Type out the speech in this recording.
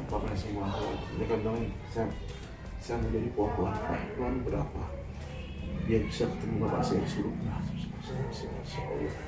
Bapak semua. Mereka bilang saya mau jadi pohon berapa biar bisa ketemu bapak saya di surga. Masya Allah.